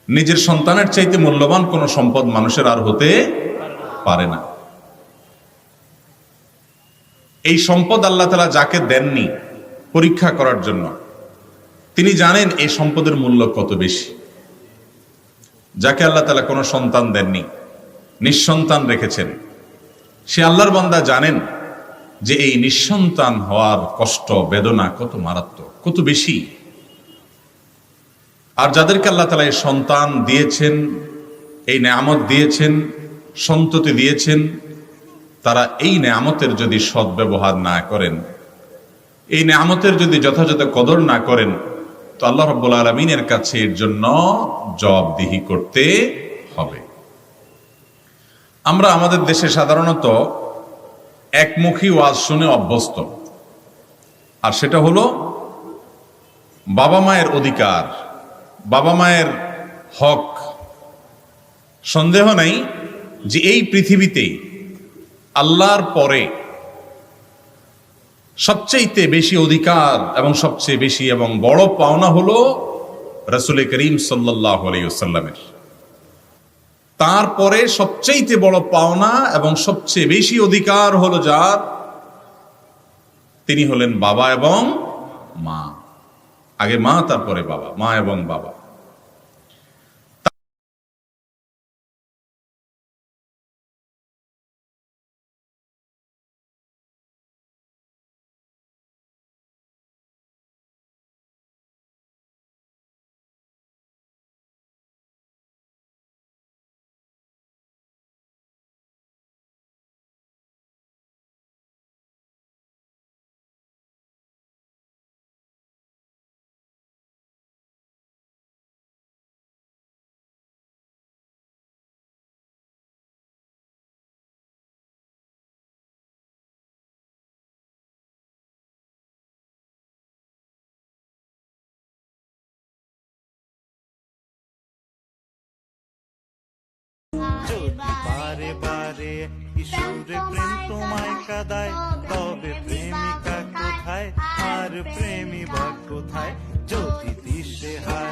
নিজের সন্তানের চাইতে মূল্যবান কোনো সম্পদ মানুষের আর হতে পারে না। এই সম্পদ আল্লাহ তাআলা যাকে দেননি পরীক্ষা করার জন্য, তিনি জানেন এই সম্পদের মূল্য কত বেশি। যাকে আল্লাহ তাআলা কোনো সন্তান দেননি, নিঃসন্তান রেখেছেন, সে আল্লাহর বান্দা জানেন যে এই নিঃসন্তান হওয়ার কষ্ট বেদনা কত মারাত্মক, কত বেশি। আর যাদেরকে আল্লাহ তাআলা এই সন্তান দিয়েছেন, এই নেয়ামত দিয়েছেন, সন্ততি দিয়েছেন, তারা এই নেয়ামতের যদি সদ্ব্যবহার না করেন, এই নেয়ামতের যদি যথাযথ কদর না করেন, তো আল্লাহ রাব্বুল আলামিনের কাছে এর জন্য জবাবদিহি করতে হবে। আমরা আমাদের দেশে সাধারণত একমুখী ওয়াজ শুনে অভ্যস্ত, আর সেটা হলো বাবা মায়ের অধিকার, বাবা মায়ের হক। সন্দেহ নাই যে এই পৃথিবীতে আল্লাহর পরে সবচেয়ে বেশি অধিকার এবং সবচেয়ে বেশি এবং বড় পাওনা হলো রাসূল করিম সাল্লাল্লাহু আলাইহি ওয়াসাল্লামের। তারপরে সবচেয়ে বড় পাওনা এবং সবচেয়ে বেশি অধিকার হলো যার, তিনি হলেন বাবা এবং মা। আগে মা, তারপরে বাবা, মা এবং বাবা। যদি বারে বারে ঈশ্বরে প্রেম তোমায় কাঁদায়, তবে প্রেমিকা কোথায় আর প্রেমী বা কোথায়? যদি দিশে হায়